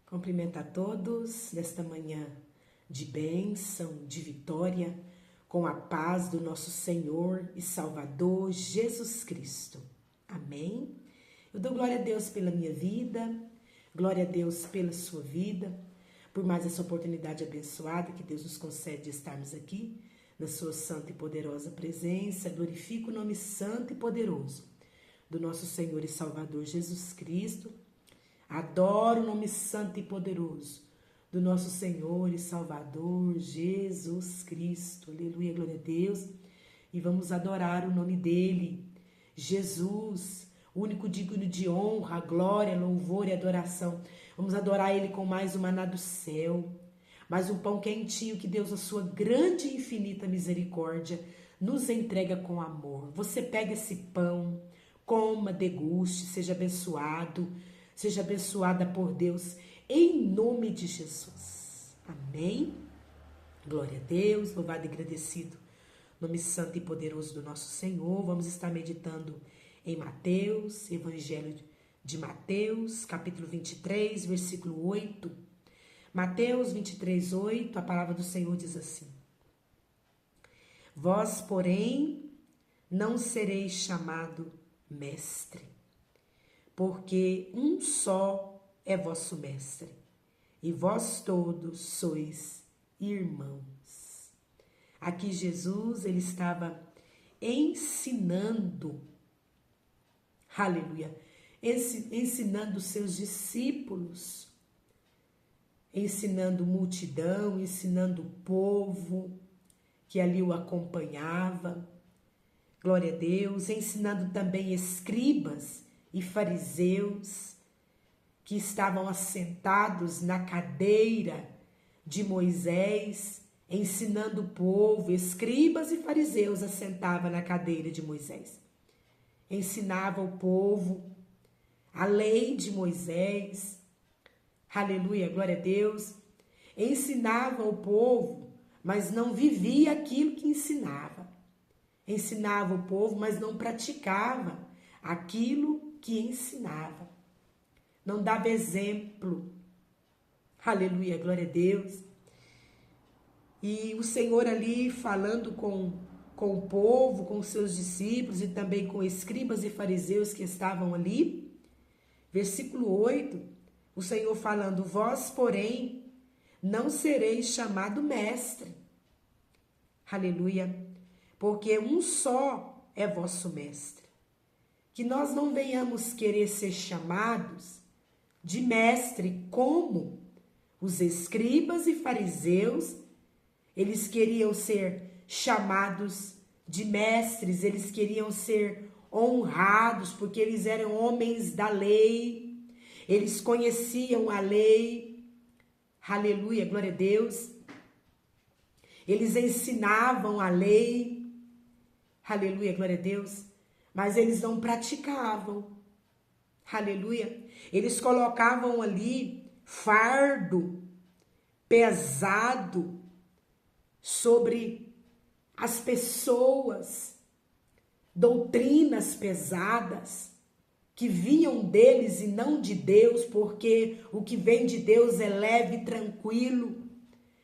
Cumprimento a todos nesta manhã de bênção, de vitória, com a paz do nosso Senhor e Salvador Jesus Cristo. Amém? Eu dou glória a Deus pela minha vida, glória a Deus pela sua vida, por mais essa oportunidade abençoada que Deus nos concede de estarmos aqui, na sua santa e poderosa presença. Glorifico o nome santo e poderoso do nosso Senhor e Salvador Jesus Cristo. Adoro o nome santo e poderoso do nosso Senhor e Salvador Jesus Cristo. Aleluia, glória a Deus. E vamos adorar o nome dele, Jesus, único digno de honra, glória, louvor e adoração. Vamos adorar ele com mais um maná do céu, mais um pão quentinho que Deus, na sua grande e infinita misericórdia, nos entrega com amor. Você pega esse pão, coma, deguste, seja abençoado, seja abençoada por Deus, em nome de Jesus. Amém? Glória a Deus, louvado e agradecido, nome santo e poderoso do nosso Senhor. Vamos estar meditando em Mateus, Evangelho de Mateus, capítulo 23, versículo 8. Mateus 23, 8, a palavra do Senhor diz assim: Vós, porém, não sereis chamado mestre, porque um só é vosso mestre, e vós todos sois irmãos. Aqui Jesus, ele estava ensinando, aleluia, ensinando os seus discípulos, ensinando multidão, ensinando o povo que ali o acompanhava, glória a Deus, ensinando também escribas e fariseus que estavam assentados na cadeira de Moisés, ensinando o povo. Escribas e fariseus assentavam na cadeira de Moisés, ensinava o povo a lei de Moisés, aleluia, glória a Deus, ensinava o povo, mas não vivia aquilo que ensinava, ensinava o povo, mas não praticava aquilo que ensinava, não dava exemplo, aleluia, glória a Deus. E o Senhor ali falando com o povo, com os seus discípulos e também com escribas e fariseus que estavam ali, versículo 8, o Senhor falando: Vós, porém, não sereis chamado mestre, aleluia, porque um só é vosso mestre. Que nós não venhamos querer ser chamados de mestre como os escribas e fariseus. Eles queriam ser chamados de mestres, eles queriam ser honrados porque eles eram homens da lei, eles conheciam a lei, aleluia, glória a Deus. Eles ensinavam a lei, aleluia, glória a Deus. Mas eles não praticavam, aleluia. Eles colocavam ali fardo pesado sobre as pessoas, doutrinas pesadas que vinham deles e não de Deus, porque o que vem de Deus é leve e tranquilo.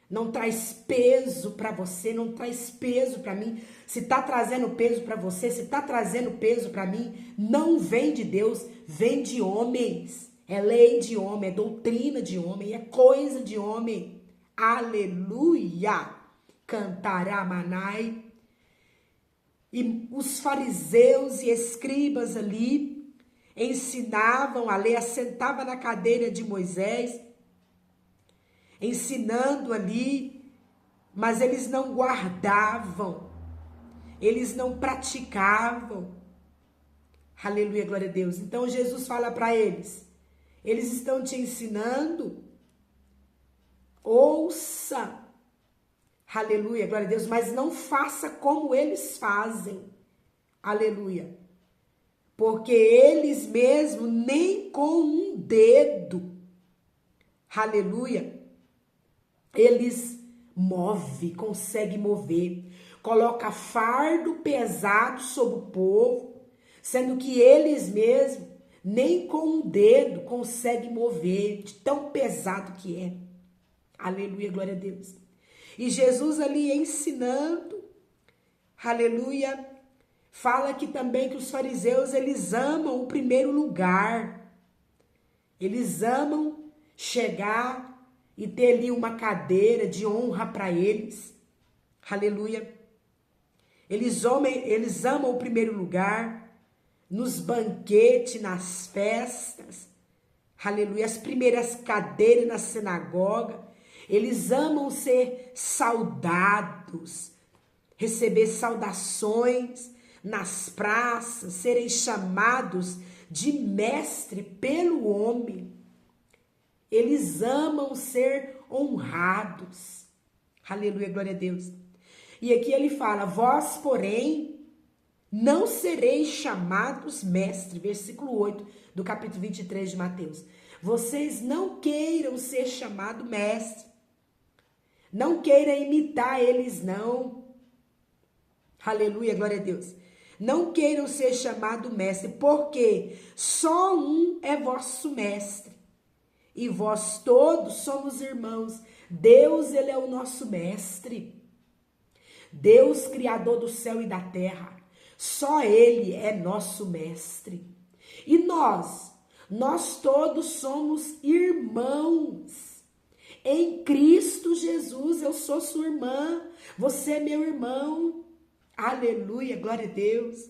Não traz peso para você, não traz peso para mim. Se tá trazendo peso para você, se tá trazendo peso para mim, não vem de Deus, vem de homens. É lei de homem, é doutrina de homem, é coisa de homem. Aleluia! Cantará manai. E os fariseus e escribas ali ensinavam a lei, assentavam na cadeira de Moisés, ensinando ali, mas eles não guardavam, eles não praticavam, aleluia, glória a Deus. Então Jesus fala para eles estão te ensinando, ouça, aleluia, glória a Deus, mas não faça como eles fazem, aleluia, porque eles mesmos nem com um dedo, aleluia, eles conseguem mover, coloca fardo pesado sobre o povo, sendo que eles mesmos nem com um dedo consegue mover, de tão pesado que é. Aleluia, glória a Deus. E Jesus ali ensinando, aleluia, fala aqui também que os fariseus, eles amam o primeiro lugar. Eles amam chegar e ter ali uma cadeira de honra para eles. Aleluia. Eles amam o primeiro lugar nos banquetes, nas festas. Aleluia. As primeiras cadeiras na sinagoga. Eles amam ser saudados, receber saudações nas praças, serem chamados de mestre pelo homem. Eles amam ser honrados. Aleluia, glória a Deus. E aqui ele fala, vós, porém, não sereis chamados mestre. Versículo 8 do capítulo 23 de Mateus. Vocês não queiram ser chamados mestre. Não queiram imitar eles, não. Aleluia, glória a Deus. Não queiram ser chamado mestre, porque só um é vosso mestre. E vós todos somos irmãos. Deus, ele é o nosso mestre. Deus, criador do céu e da terra. Só ele é nosso mestre. E nós todos somos irmãos. Em Cristo Jesus, eu sou sua irmã. Você é meu irmão. Aleluia, glória a Deus.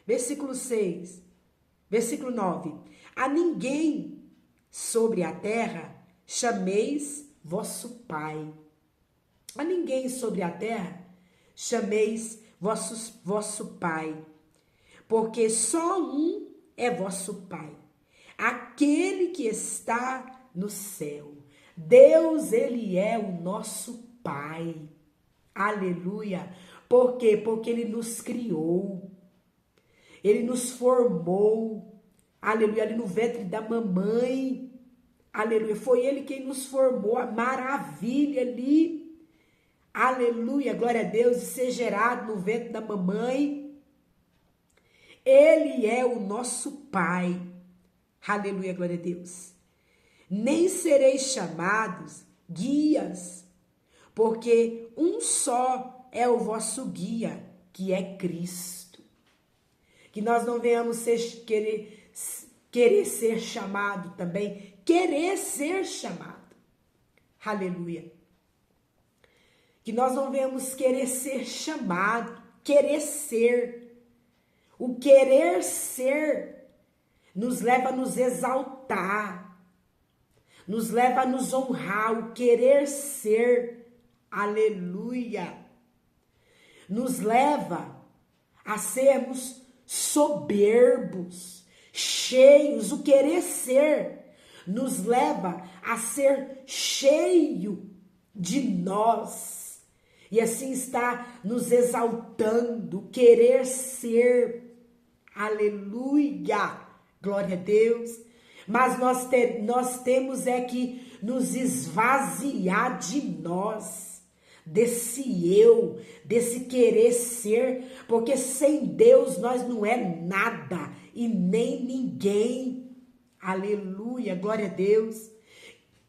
Versículo 6, versículo 9. A ninguém sobre a terra chameis vosso Pai. A ninguém sobre a terra chameis vosso Pai. Porque só um é vosso Pai. Aquele que está no céu. Deus, ele é o nosso Pai. Aleluia. Por quê? Porque ele nos criou. Ele nos formou. Aleluia. Ali no ventre da mamãe. Aleluia. Foi ele quem nos formou. A maravilha ali. Aleluia. Glória a Deus. De ser gerado no ventre da mamãe. Ele é o nosso Pai. Aleluia. Glória a Deus. Nem sereis chamados guias, porque um só é o vosso guia, que é Cristo. Que nós não venhamos querer ser chamado também, querer ser chamado. Aleluia. Que nós não venhamos querer ser chamado, querer ser. O querer ser nos leva a nos exaltar, nos leva a nos honrar, o querer ser, aleluia, nos leva a sermos soberbos, cheios, o querer ser, nos leva a ser cheio de nós, e assim está nos exaltando, querer ser, aleluia, glória a Deus. Mas nós temos é que nos esvaziar de nós, desse eu, desse querer ser, porque sem Deus nós não é nada e nem ninguém. Aleluia, glória a Deus.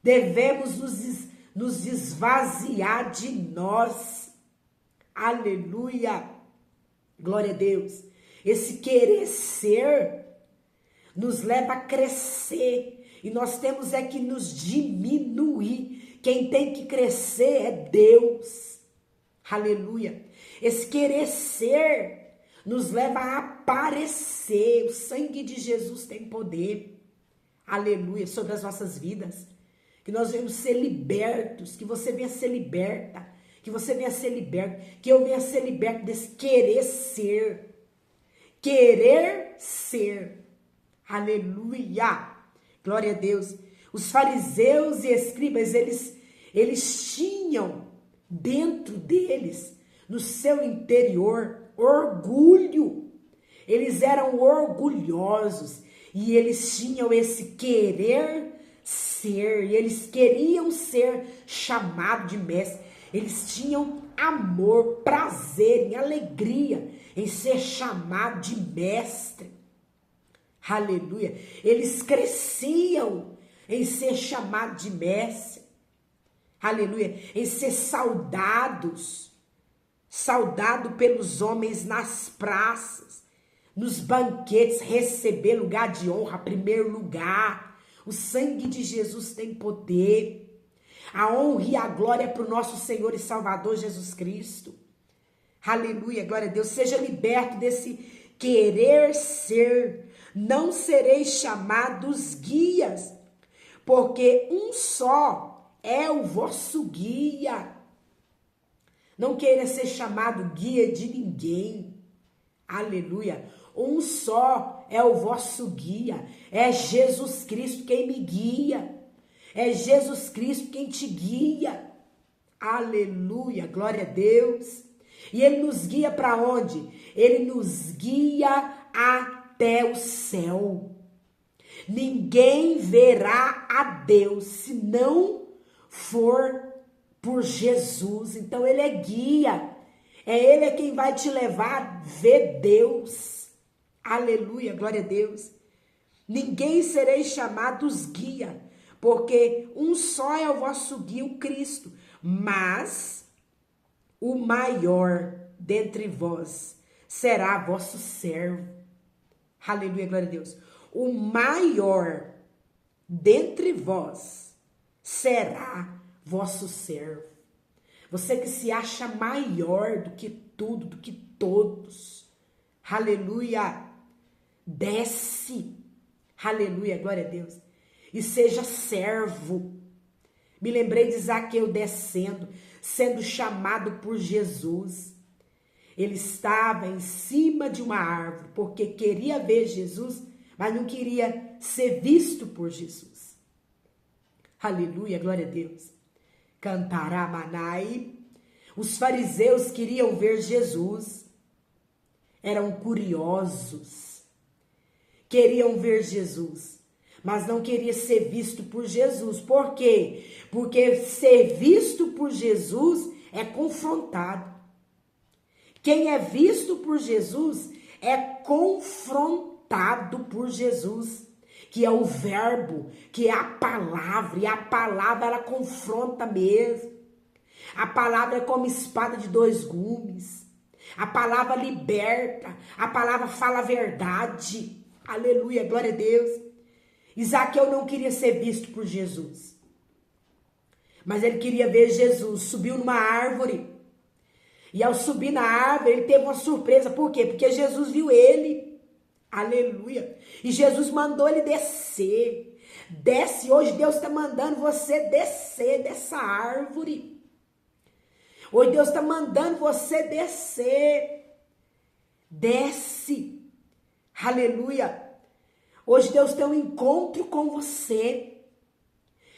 Devemos nos esvaziar de nós. Aleluia, glória a Deus. Esse querer ser nos leva a crescer, e nós temos é que nos diminuir. Quem tem que crescer é Deus. Aleluia. Esse querer ser nos leva a aparecer. O sangue de Jesus tem poder. Aleluia, sobre as nossas vidas. Que nós venhamos ser libertos, que você venha ser liberta, que você venha ser liberto, que eu venha ser liberto desse querer ser. Querer ser. Aleluia, glória a Deus. Os fariseus e escribas, eles tinham dentro deles, no seu interior, orgulho. Eles eram orgulhosos e eles tinham esse querer ser, e eles queriam ser chamados de mestre. Eles tinham amor, prazer, alegria em ser chamado de mestre. Aleluia. Eles cresciam em ser chamados de mestre. Aleluia. Em ser saudados. Saudado pelos homens nas praças, nos banquetes, receber lugar de honra, primeiro lugar. O sangue de Jesus tem poder. A honra e a glória é para o nosso Senhor e Salvador Jesus Cristo. Aleluia, glória a Deus. Seja liberto desse querer ser. Não sereis chamados guias, porque um só é o vosso guia. Não queira ser chamado guia de ninguém. Aleluia. Um só é o vosso guia. É Jesus Cristo quem me guia. É Jesus Cristo quem te guia. Aleluia. Glória a Deus. E Ele nos guia para onde? Ele nos guia até o céu. Ninguém verá a Deus se não for por Jesus. Então Ele é guia. Ele é quem vai te levar a ver Deus. Aleluia, glória a Deus. Ninguém sereis chamados guia, porque um só é o vosso guia, o Cristo. Mas o maior dentre vós será vosso servo. Aleluia, glória a Deus. O maior dentre vós será vosso servo. Você que se acha maior do que tudo, do que todos. Aleluia. Desce. Aleluia, glória a Deus. E seja servo. Me lembrei de Zaqueu descendo, sendo chamado por Jesus. Ele estava em cima de uma árvore, porque queria ver Jesus, mas não queria ser visto por Jesus. Aleluia, glória a Deus. Cantará Manai. Os fariseus queriam ver Jesus. Eram curiosos. Queriam ver Jesus, mas não queria ser visto por Jesus. Por quê? Porque ser visto por Jesus é confrontado. Quem é visto por Jesus é confrontado por Jesus, que é o verbo, que é a palavra, e a palavra ela confronta mesmo. A palavra é como espada de dois gumes. A palavra liberta, a palavra fala a verdade. Aleluia, glória a Deus. Zaqueu não queria ser visto por Jesus, mas ele queria ver Jesus. Subiu numa árvore, e ao subir na árvore ele teve uma surpresa. Por quê? Porque Jesus viu ele. Aleluia. E Jesus mandou ele descer. Desce, hoje Deus está mandando você descer dessa árvore. Hoje Deus está mandando você descer. Desce. Aleluia. Hoje Deus tem um encontro com você.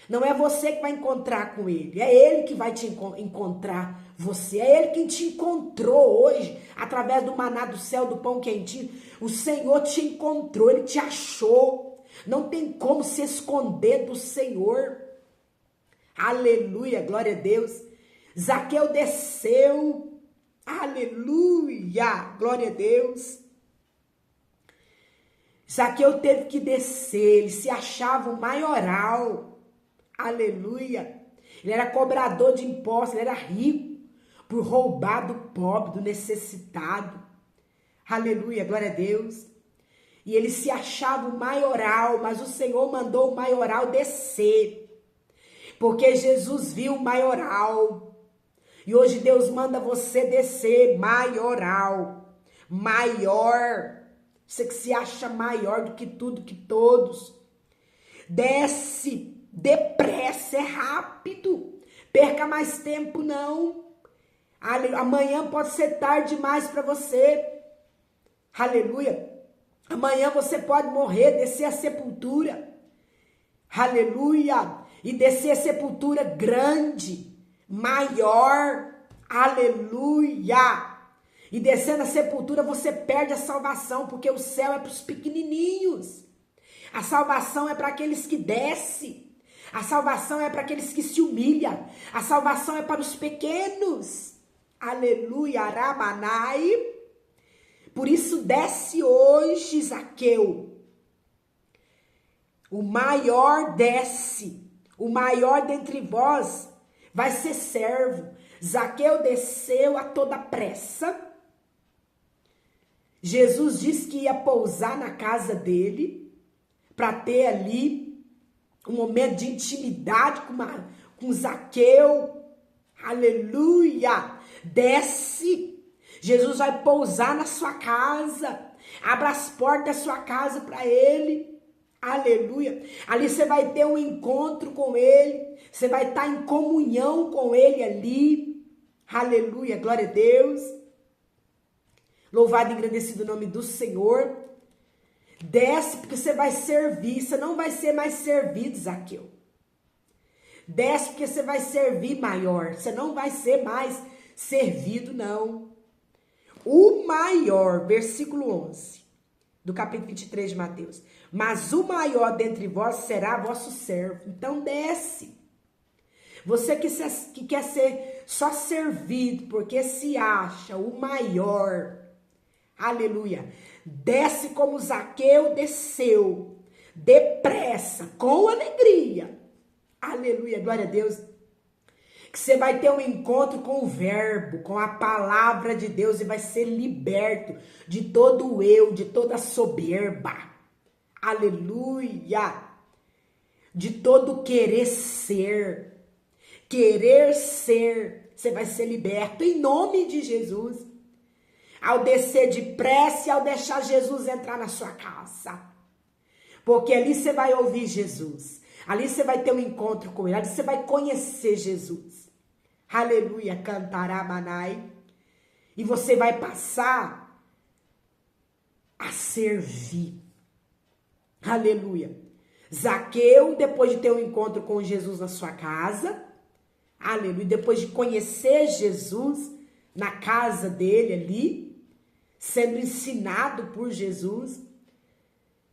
Não é você que vai encontrar com Ele. É Ele que vai te encontrar você. É Ele quem te encontrou hoje. Através do maná do céu, do pão quentinho. O Senhor te encontrou. Ele te achou. Não tem como se esconder do Senhor. Aleluia, glória a Deus. Zaqueu desceu. Aleluia, glória a Deus. Zaqueu teve que descer, ele se achava o maioral. Aleluia. Ele era cobrador de impostos, ele era rico por roubar do pobre, do necessitado. Aleluia, glória a Deus. E ele se achava o maioral, mas o Senhor mandou o maioral descer. Porque Jesus viu o maioral. E hoje Deus manda você descer, maioral. Maior. Você que se acha maior do que tudo, que todos. Desce, depressa, é rápido. Perca mais tempo, não. Amanhã pode ser tarde demais para você. Aleluia. Amanhã você pode morrer, descer a sepultura. Aleluia. E descer a sepultura grande, maior. Aleluia. E descendo a sepultura você perde a salvação, porque o céu é para os pequenininhos. A salvação é para aqueles que descem. A salvação é para aqueles que se humilham. A salvação é para os pequenos. Aleluia, Aramanai. Por isso desce hoje, Zaqueu. O maior desce. O maior dentre vós vai ser servo. Zaqueu desceu a toda pressa. Jesus disse que ia pousar na casa dele para ter ali um momento de intimidade com Zaqueu. Aleluia! Desce. Jesus vai pousar na sua casa. Abra as portas da sua casa para ele. Aleluia. Ali você vai ter um encontro com ele. Você vai estar em comunhão com ele ali. Aleluia. Glória a Deus. Louvado e engrandecido o nome do Senhor. Desce porque você vai servir. Você não vai ser mais servido, Zaqueu. Desce porque você vai servir maior. Você não vai ser mais servido, não. O maior, versículo 11, do capítulo 23 de Mateus. Mas o maior dentre vós será vosso servo. Então desce. Você que quer ser só servido, porque se acha o maior. Aleluia. Desce como Zaqueu desceu. Depressa, com alegria. Aleluia, glória a Deus. Que você vai ter um encontro com o verbo, com a palavra de Deus e vai ser liberto de todo o eu, de toda a soberba. Aleluia. De todo querer ser. Querer ser. Você vai ser liberto em nome de Jesus. Ao descer depressa e ao deixar Jesus entrar na sua casa. Porque ali você vai ouvir Jesus. Ali você vai ter um encontro com ele. Ali você vai conhecer Jesus. Aleluia, cantará manai. E você vai passar a servir. Aleluia. Zaqueu, depois de ter um encontro com Jesus na sua casa. Aleluia. Depois de conhecer Jesus na casa dele ali. Sendo ensinado por Jesus.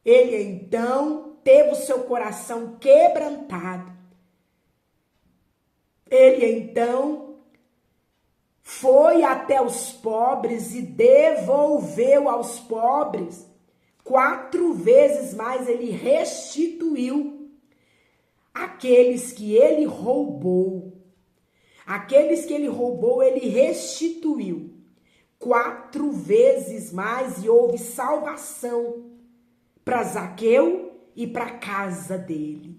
Ele então teve o seu coração quebrantado. Ele então foi até os pobres e devolveu aos pobres 4 vezes mais. Ele restituiu aqueles que ele roubou. Aqueles que ele roubou, ele restituiu 4 vezes mais e houve salvação para Zaqueu e para a casa dele.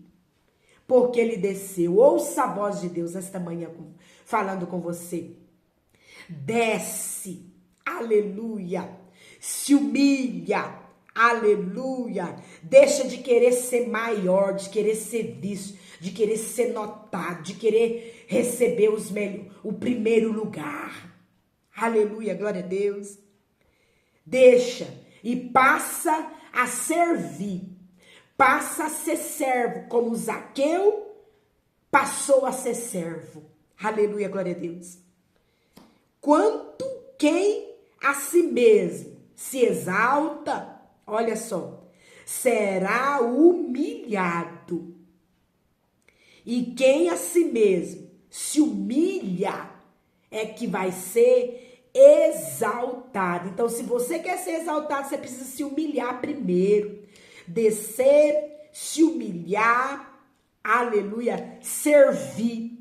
Porque ele desceu. Ouça a voz de Deus esta manhã falando com você. Desce. Aleluia. Se humilha. Aleluia. Deixa de querer ser maior, de querer ser visto, de querer ser notado, de querer receber o primeiro lugar. Aleluia. Glória a Deus. Deixa e passa a servir. Passa a ser servo, como Zaqueu passou a ser servo. Aleluia, glória a Deus. Quanto quem a si mesmo se exalta, olha só, será humilhado. E quem a si mesmo se humilha é que vai ser exaltado. Então, se você quer ser exaltado, você precisa se humilhar primeiro. Descer, se humilhar, aleluia, servir,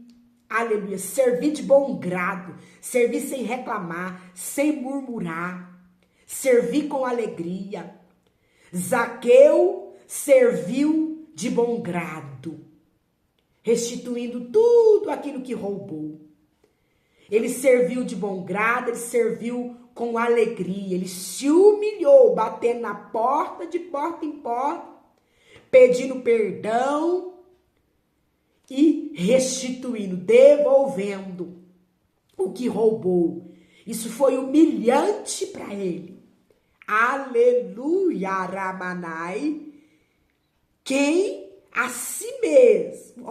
aleluia, servir de bom grado, servir sem reclamar, sem murmurar, servir com alegria. Zaqueu serviu de bom grado, restituindo tudo aquilo que roubou. Ele serviu de bom grado, ele serviu com alegria, ele se humilhou, batendo na porta, de porta em porta, pedindo perdão e restituindo, devolvendo o que roubou. Isso foi humilhante para ele. Aleluia, Ramanai. Quem a si mesmo,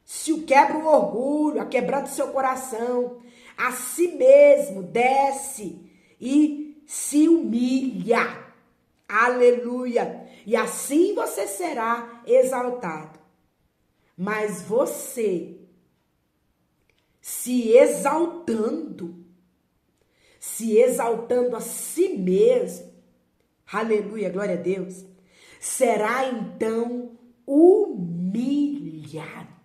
se o quebra o orgulho, quebrando seu coração, a si mesmo desce e se humilha. Aleluia. E assim você será exaltado. Mas você se exaltando a si mesmo, aleluia, glória a Deus, será então humilhado.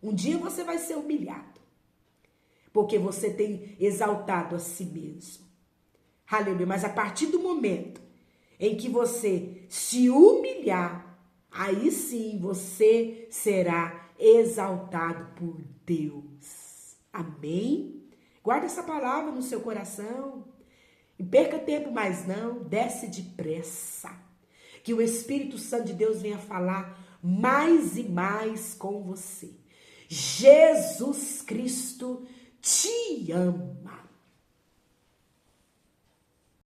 Um dia você vai ser humilhado, porque você tem exaltado a si mesmo. Aleluia. Mas a partir do momento em que você se humilhar, aí sim você será exaltado por Deus. Amém? Guarda essa palavra no seu coração. E perca tempo mais não, desce depressa. Que o Espírito Santo de Deus venha falar mais e mais com você. Jesus Cristo te ama.